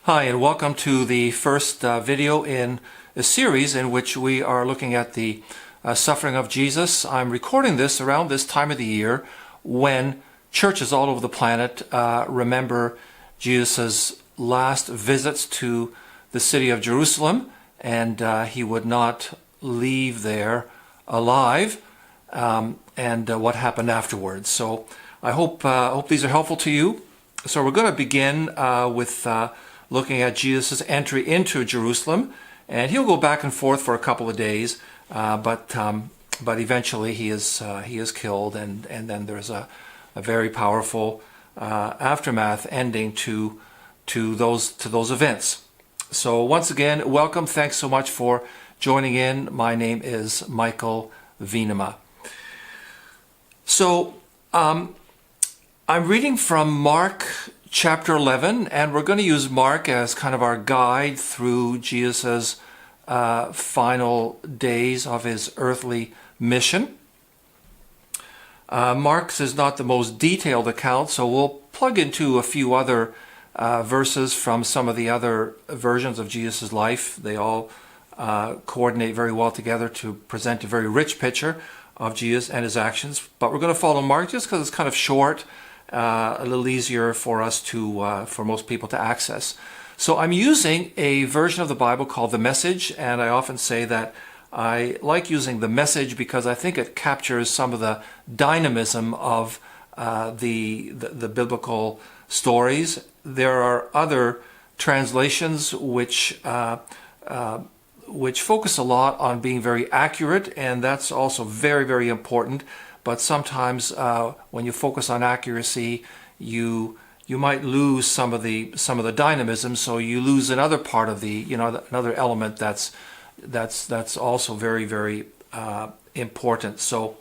Hi, and welcome to the first video in a series in which we are looking at the suffering of Jesus. I'm recording this around this time of the year when churches all over the planet remember Jesus' last visits to the city of Jerusalem, and he would not leave there alive, and what happened afterwards. So I hope these are helpful to you. So we're going to begin with looking at Jesus' entry into Jerusalem, and he'll go back and forth for a couple of days, but eventually he is killed, and then there's a very powerful aftermath ending to those events. So once again, welcome. Thanks so much for joining in. My name is Michael Venema. So I'm reading from Mark chapter 11, and we're going to use Mark as kind of our guide through Jesus' final days of his earthly mission. Mark's is not the most detailed account, so we'll plug into a few other verses from some of the other versions of Jesus' life. They all coordinate very well together to present a very rich picture of Jesus and his actions. But we're going to follow Mark just because it's kind of short, a little easier for us for most people to access. So I'm using a version of the Bible called The Message, and I often say that I like using The Message because I think it captures some of the dynamism of the biblical stories. There are other translations which focus a lot on being very accurate, and that's also very, very important. But sometimes when you focus on accuracy, you might lose some of the dynamism, so you lose another part of another element that's also very, very important. So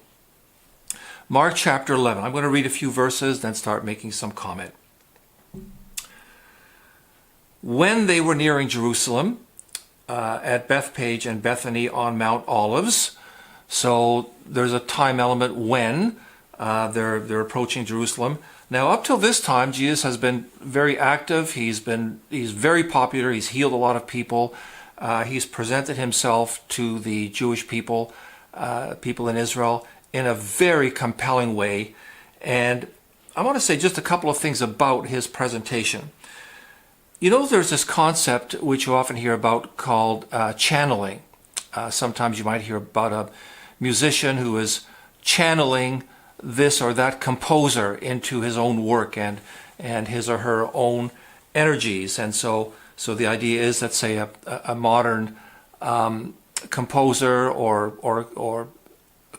Mark chapter 11. I'm going to read a few verses, then start making some comment. When they were nearing Jerusalem, at Bethpage and Bethany on Mount Olives. So there's a time element when they're approaching Jerusalem. Now, up till this time, Jesus has been very active. He's very popular. He's healed a lot of people. He's presented himself to the Jewish people in Israel, in a very compelling way. And I want to say just a couple of things about his presentation. You know, there's this concept which you often hear about called channeling. Sometimes you might hear about a musician who is channeling this or that composer into his own work and his or her own energies. And so the idea is that, say, a modern composer or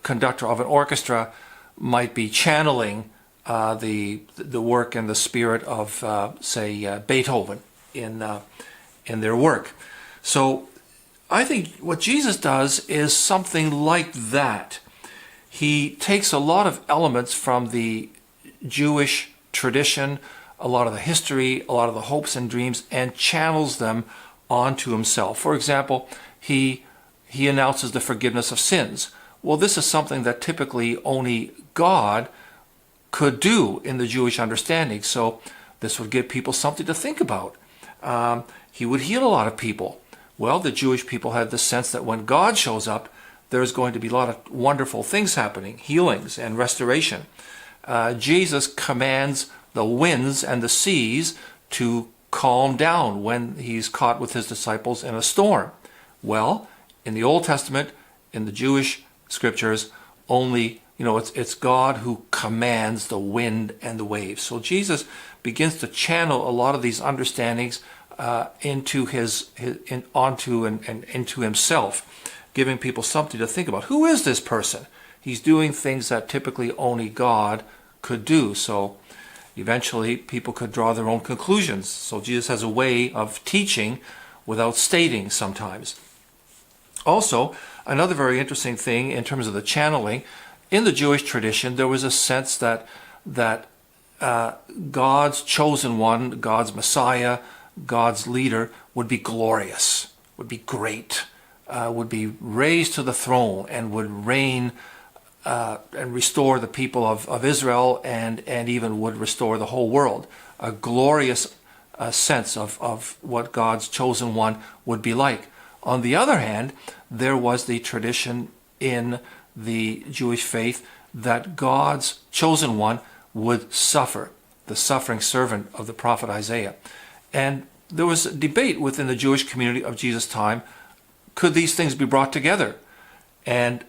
conductor of an orchestra might be channeling the work and the spirit of, say, Beethoven in their work. So I think what Jesus does is something like that. He takes a lot of elements from the Jewish tradition, a lot of the history, a lot of the hopes and dreams, and channels them onto himself. For example, he announces the forgiveness of sins. Well, this is something that typically only God could do in the Jewish understanding. So this would give people something to think about. He would heal a lot of people. Well, the Jewish people had the sense that when God shows up, there's going to be a lot of wonderful things happening, healings and restoration. Jesus commands the winds and the seas to calm down when he's caught with his disciples in a storm. Well, in the Old Testament, in the Jewish scriptures, only it's God who commands the wind and the waves. So Jesus begins to channel a lot of these understandings into himself, giving people something to think about. Who is this person? He's doing things that typically only God could do. So eventually people could draw their own conclusions. So Jesus has a way of teaching without stating sometimes. Also, another very interesting thing in terms of the channeling, in the Jewish tradition, there was a sense that God's chosen one, God's Messiah, God's leader would be glorious, would be great, would be raised to the throne and would reign and restore the people of Israel and even would restore the whole world. A glorious sense of what God's chosen one would be like. On the other hand, there was the tradition in the Jewish faith that God's chosen one would suffer, the suffering servant of the prophet Isaiah. And there was a debate within the Jewish community of Jesus' time, could these things be brought together? And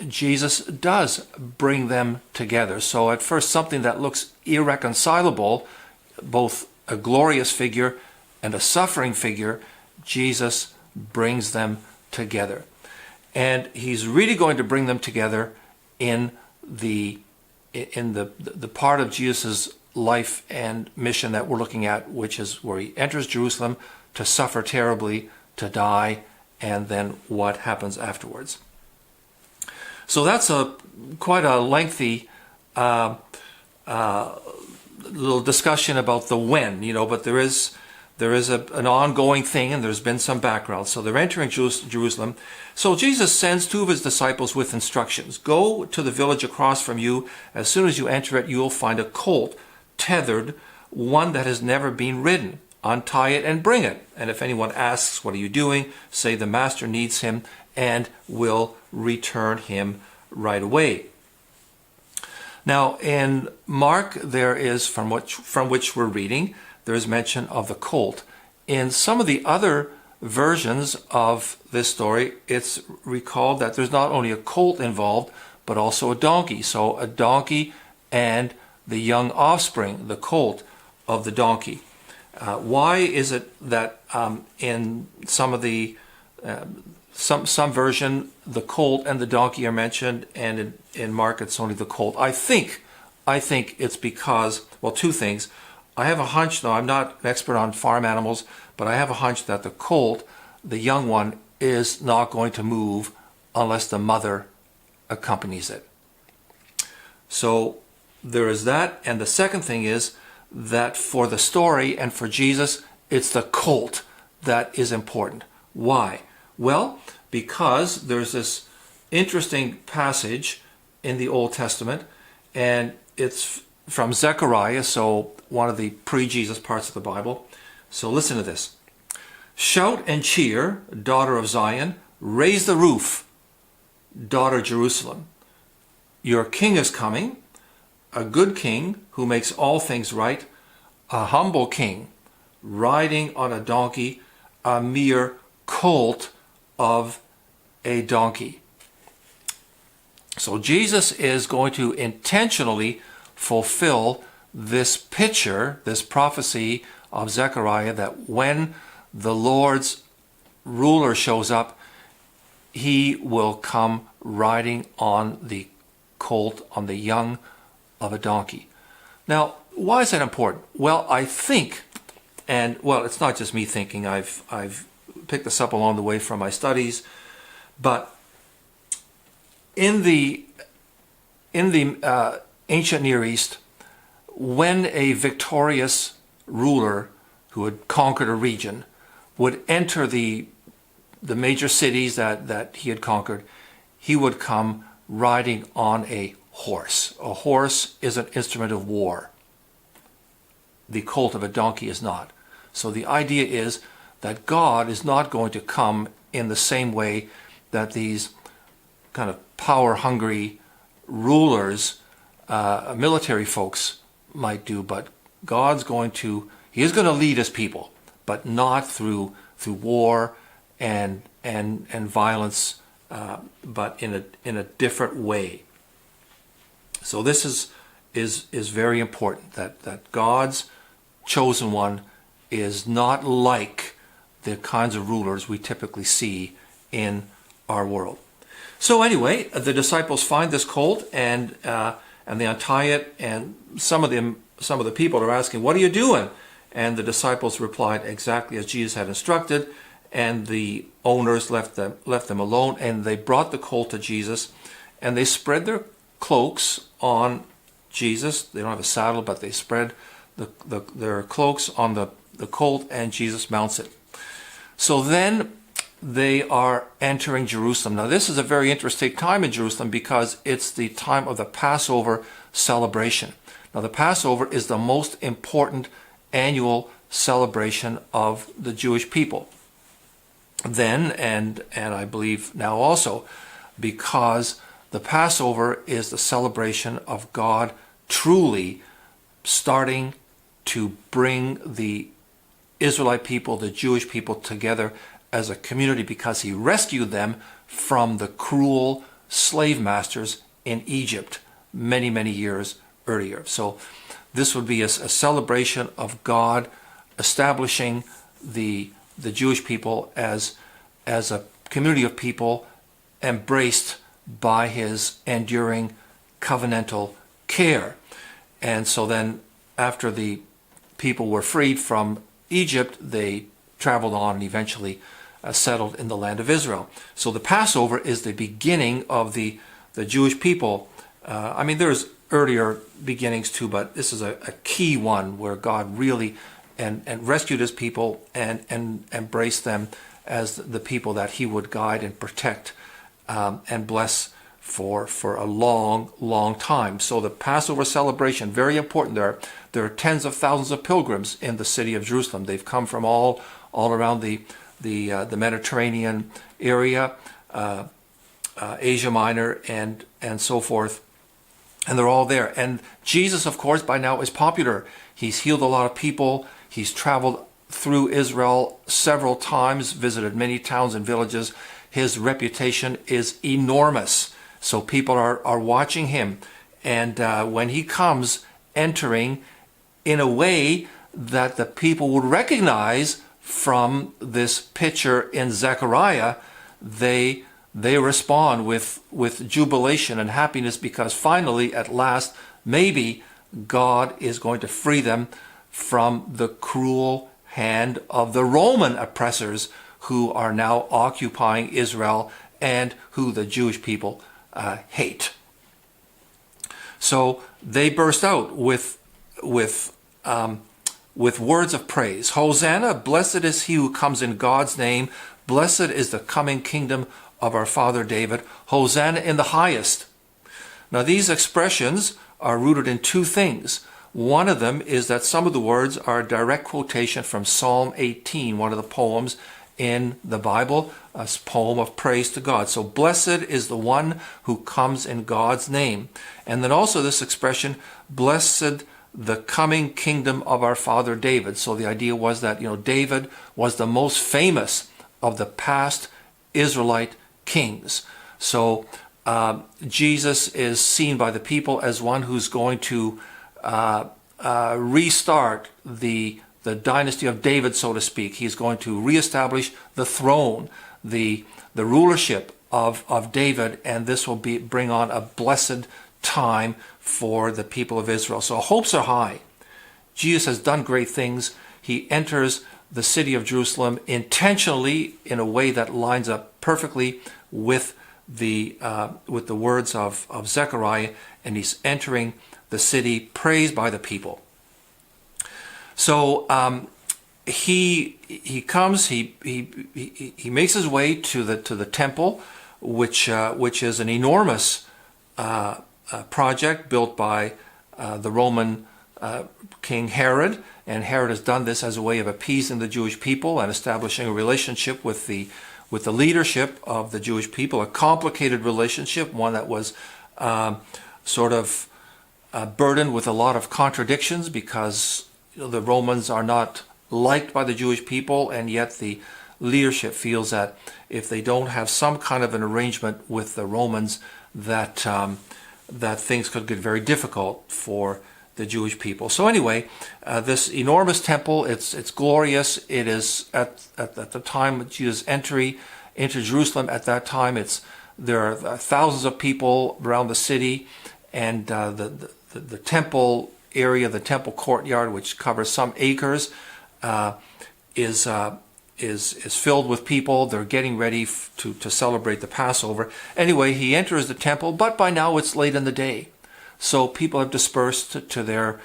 Jesus does bring them together. So at first, something that looks irreconcilable, both a glorious figure and a suffering figure, Jesus brings them together. And he's really going to bring them together in the part of Jesus' life and mission that we're looking at, which is where he enters Jerusalem to suffer terribly, to die, and then what happens afterwards. So that's quite a lengthy little discussion about the when, but there is an ongoing thing, and there's been some background. So they're entering Jerusalem. So Jesus sends two of his disciples with instructions. Go to the village across from you. As soon as you enter it, you will find a colt tethered, one that has never been ridden. Untie it and bring it. And if anyone asks, what are you doing? Say the master needs him and will return him right away. Now in Mark, there is, from which we're reading, there is mention of the colt. In some of the other versions of this story, it's recalled that there's not only a colt involved, but also a donkey. So a donkey and the young offspring, the colt of the donkey. Why is it that in some of the some version the colt and the donkey are mentioned, and in Mark it's only the colt? I think it's because, well, two things. I have a hunch, though I'm not an expert on farm animals, but I have a hunch that the colt, the young one, is not going to move unless the mother accompanies it. So there is that. And the second thing is that for the story and for Jesus, it's the colt that is important. Why? Well, because there's this interesting passage in the Old Testament, and it's from Zechariah, so one of the pre-Jesus parts of the Bible. So listen to this. Shout and cheer, daughter of Zion. Raise the roof, daughter Jerusalem. Your king is coming, a good king who makes all things right, a humble king, riding on a donkey, a mere colt of a donkey. So Jesus is going to intentionally fulfill this picture, this prophecy of Zechariah, that when the Lord's ruler shows up, he will come riding on the colt, on the young of a donkey. Now, why is that important? Well, I think, and well, it's not just me thinking, I've picked this up along the way from my studies, but in the ancient Near East, when a victorious ruler who had conquered a region would enter the major cities that he had conquered, he would come riding on a horse. A horse is an instrument of war. The colt of a donkey is not. So the idea is that God is not going to come in the same way that these kind of power-hungry rulers, military folks might do, but God's going to, he is going to lead his people, but not through war and violence, but in a different way. So this is very important, that God's chosen one is not like the kinds of rulers we typically see in our world. So anyway, the disciples find this colt and they untie it, and some of the people are asking, "What are you doing?" And the disciples replied exactly as Jesus had instructed, and the owners left them alone, and they brought the colt to Jesus, and they spread their cloaks on Jesus. They don't have a saddle, but they spread their cloaks on the colt, and Jesus mounts it. So then they are entering Jerusalem. Now this is a very interesting time in Jerusalem because it's the time of the Passover celebration. Now the Passover is the most important annual celebration of the Jewish people. Then, and I believe now also, because the Passover is the celebration of God truly starting to bring the Israelite people, the Jewish people, together as a community, because he rescued them from the cruel slave masters in Egypt many, many years earlier. So this would be a celebration of God establishing the Jewish people as a community of people embraced by his enduring covenantal care. And so then after the people were freed from Egypt, they traveled on and eventually settled in the land of Israel. So the Passover is the beginning of the Jewish people. I mean, there's earlier beginnings too, but this is a key one where God really and rescued his people and embraced them as the people that he would guide and protect and bless for a long, long time. So the Passover celebration, very important. There are tens of thousands of pilgrims in the city of Jerusalem. They've come from all around the Mediterranean area, Asia Minor, and so forth. And they're all there. And Jesus, of course, by now is popular. He's healed a lot of people. He's traveled through Israel several times, visited many towns and villages. His reputation is enormous. So people are watching him. And when he comes entering in a way that the people would recognize from this picture in Zechariah, they respond with jubilation and happiness, because finally, at last, maybe God is going to free them from the cruel hand of the Roman oppressors who are now occupying Israel and who the Jewish people hate. So they burst out with words of praise. Hosanna, blessed is he who comes in God's name. Blessed is the coming kingdom of our father David. Hosanna in the highest. Now these expressions are rooted in two things. One of them is that some of the words are a direct quotation from Psalm 18, one of the poems in the Bible, a poem of praise to God. So blessed is the one who comes in God's name. And then also this expression, blessed the coming kingdom of our father David. So the idea was that, David was the most famous of the past Israelite kings. So Jesus is seen by the people as one who's going to restart the dynasty of David, so to speak. He's going to reestablish the throne, the rulership of David, and this will bring on a blessed time for the people of Israel. So hopes are high. Jesus has done great things. He enters the city of Jerusalem intentionally in a way that lines up perfectly with the words of Zechariah, and he's entering the city praised by the people. So he comes. He makes his way to the temple, which is an enormous project built by the Roman King Herod, and Herod has done this as a way of appeasing the Jewish people and establishing a relationship with the leadership of the Jewish people, a complicated relationship, one that was sort of burdened with a lot of contradictions, because the Romans are not liked by the Jewish people, and yet the leadership feels that if they don't have some kind of an arrangement with the Romans, that things could get very difficult for the Jewish people. So anyway, this enormous temple, it's glorious. It is at the time of Jesus' entry into Jerusalem. At that time, there are thousands of people around the city, and the temple area, the temple courtyard, which covers some acres, is filled with people. They're getting ready to celebrate the Passover. Anyway, he enters the temple, but by now it's late in the day, so people have dispersed to their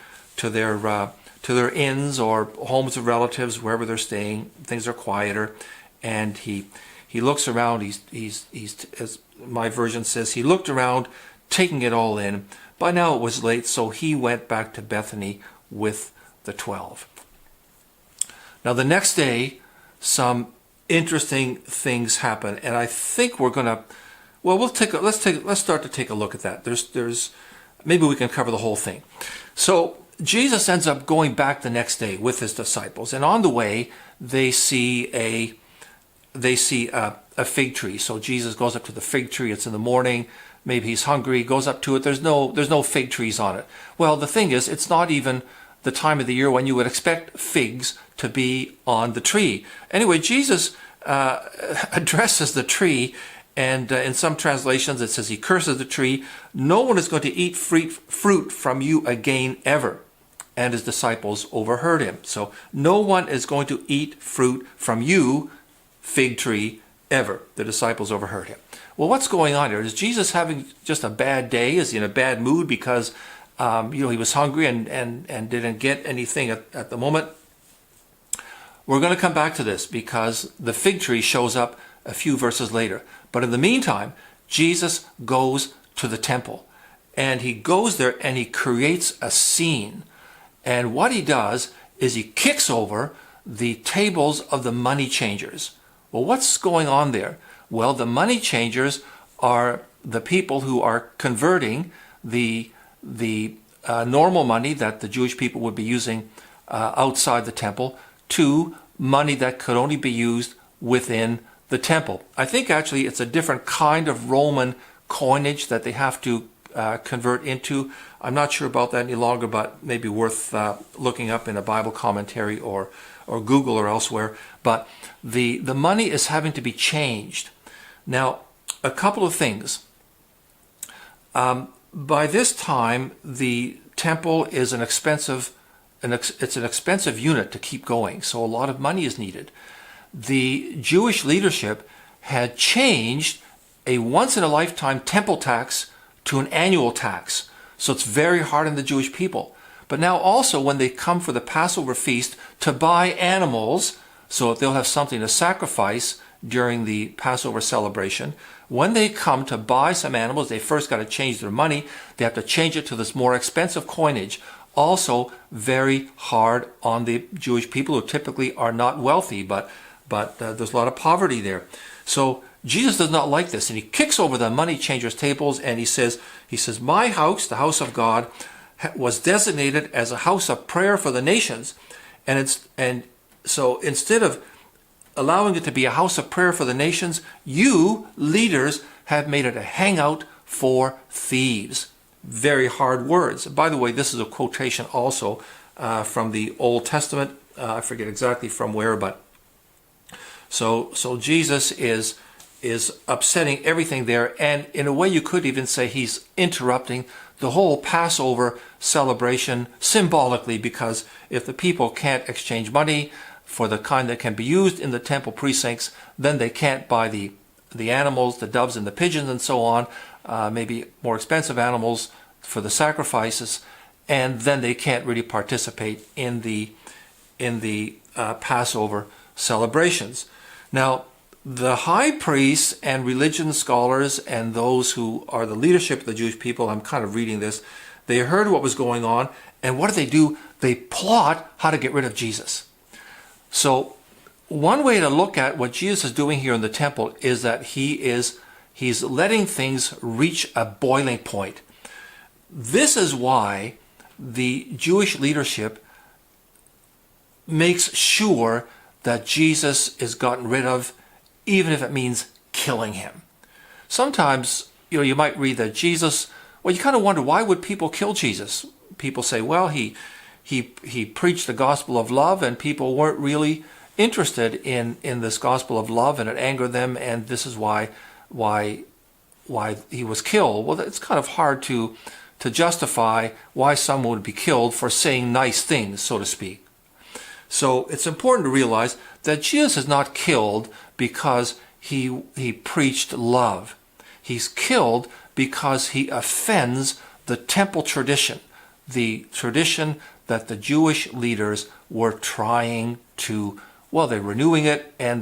inns or homes of relatives, wherever they're staying. Things are quieter, and he looks around. He's as my version says, he looked around, taking it all in. By now it was late, so he went back to Bethany with the 12. Now the next day, some interesting things happen, and I think we're going to, well, let's start to take a look at that. There's maybe we can cover the whole thing. So Jesus ends up going back the next day with his disciples, and on the way they see a fig tree. So Jesus goes up to the fig tree. It's in the morning. Maybe he's hungry. Goes up to it. There's no fig trees on it. Well, the thing is, it's not even the time of the year when you would expect figs to be on the tree. Anyway, Jesus addresses the tree, and in some translations it says he curses the tree. No one is going to eat fruit from you again ever. And his disciples overheard him. So no one is going to eat fruit from you, fig tree, ever. The disciples overheard him. Well, what's going on here? Is Jesus having just a bad day? Is he in a bad mood because he was hungry and didn't get anything at the moment? We're going to come back to this because the fig tree shows up a few verses later. But in the meantime, Jesus goes to the temple, and he goes there and he creates a scene. And what he does is he kicks over the tables of the money changers. Well, what's going on there? Well, the money changers are the people who are converting the normal money that the Jewish people would be using outside the temple to money that could only be used within the temple. I think actually it's a different kind of Roman coinage that they have to convert into. I'm not sure about that any longer, but maybe worth looking up in a Bible commentary or Google or elsewhere. But the money is having to be changed. Now, a couple of things. By this time, the temple is an expensive unit to keep going, so a lot of money is needed. The Jewish leadership had changed a once-in-a-lifetime temple tax to an annual tax. So it's very hard on the Jewish people. But now also when they come for the Passover feast to buy animals, so that they'll have something to sacrifice during the Passover celebration, when they come to buy some animals, they first got to change their money. They have to change it to this more expensive coinage. Also very hard on the Jewish people who typically are not wealthy, but there's a lot of poverty there. So Jesus does not like this, and he kicks over the money changers' tables, and he says, my house, the house of God, was designated as a house of prayer for the nations, and so instead of allowing it to be a house of prayer for the nations, you leaders have made it a hangout for thieves. Very hard words. By the way, this is a quotation also from the Old Testament. I forget exactly from where, but so Jesus is upsetting everything there, and in a way you could even say he's interrupting the whole Passover celebration symbolically, because if the people can't exchange money for the kind that can be used in the temple precincts, then they can't buy the animals, the doves and the pigeons and so on, maybe more expensive animals for the sacrifices, and then they can't really participate in the Passover celebrations. Now, the high priests and religion scholars and those who are the leadership of the Jewish people, I'm kind of reading this, they heard what was going on, and what do? They plot how to get rid of Jesus. So one way to look at what Jesus is doing here in the temple is that he's letting things reach a boiling point. This is why the Jewish leadership makes sure that Jesus is gotten rid of, even if it means killing him. Sometimes, you might read that Jesus, well, you kind of wonder, why would people kill Jesus? People say, well, he preached the gospel of love, and people weren't really interested in this gospel of love, and it angered them, and this is why he was killed. Well, it's kind of hard to justify why someone would be killed for saying nice things, so to speak. So it's important to realize that Jesus is not killed because he preached love. He's killed because he offends the temple tradition, the tradition that the Jewish leaders were trying to, well, they're renewing it, and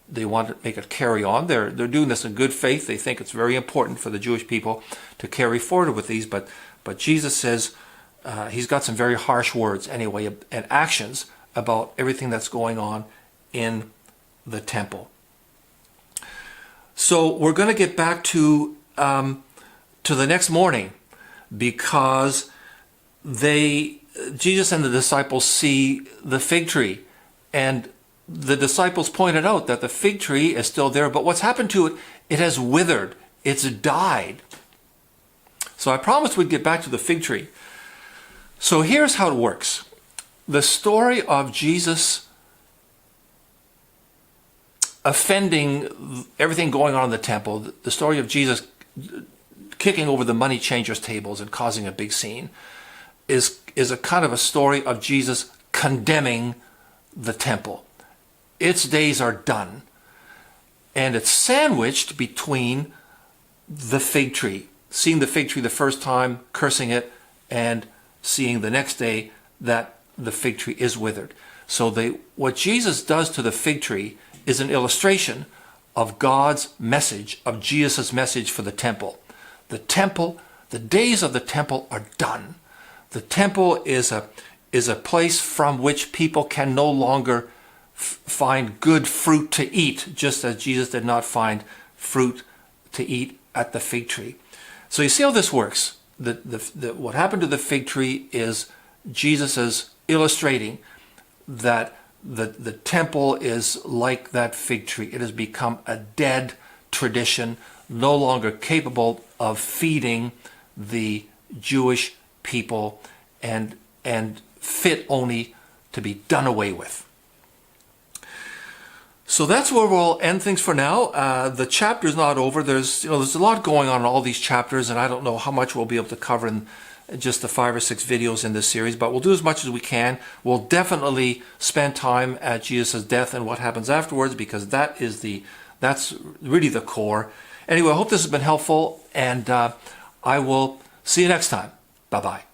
they want to make it carry on. They're doing this in good faith. They think it's very important for the Jewish people to carry forward with these, but Jesus says he's got some very harsh words anyway, and actions about everything that's going on in the temple. So we're going to get back to the next morning, because Jesus and the disciples see the fig tree, and the disciples pointed out that the fig tree is still there, but what's happened to it? It has withered. It's died. So I promised we'd get back to the fig tree. So here's how it works. The story of Jesus offending everything going on in the temple, the story of Jesus kicking over the money changers' tables and causing a big scene, is a kind of a story of Jesus condemning the temple. Its days are done. And it's sandwiched between the fig tree, seeing the fig tree the first time, cursing it, and seeing the next day that the fig tree is withered. So what Jesus does to the fig tree is an illustration of God's message, of Jesus' message for the temple. The temple, the days of the temple are done. The temple is a place from which people can no longer find good fruit to eat, just as Jesus did not find fruit to eat at the fig tree. So you see how this works. What happened to the fig tree is Jesus is illustrating that the temple is like that fig tree. It has become a dead tradition, no longer capable of feeding the Jewish people, and fit only to be done away with. So that's where we'll end things for now. The chapter's not over. There's a lot going on in all these chapters, and I don't know how much we'll be able to cover in just the 5 or 6 videos in this series, but we'll do as much as we can. We'll definitely spend time at Jesus' death and what happens afterwards, because that's really the core. Anyway, I hope this has been helpful, and I will see you next time. Bye-bye.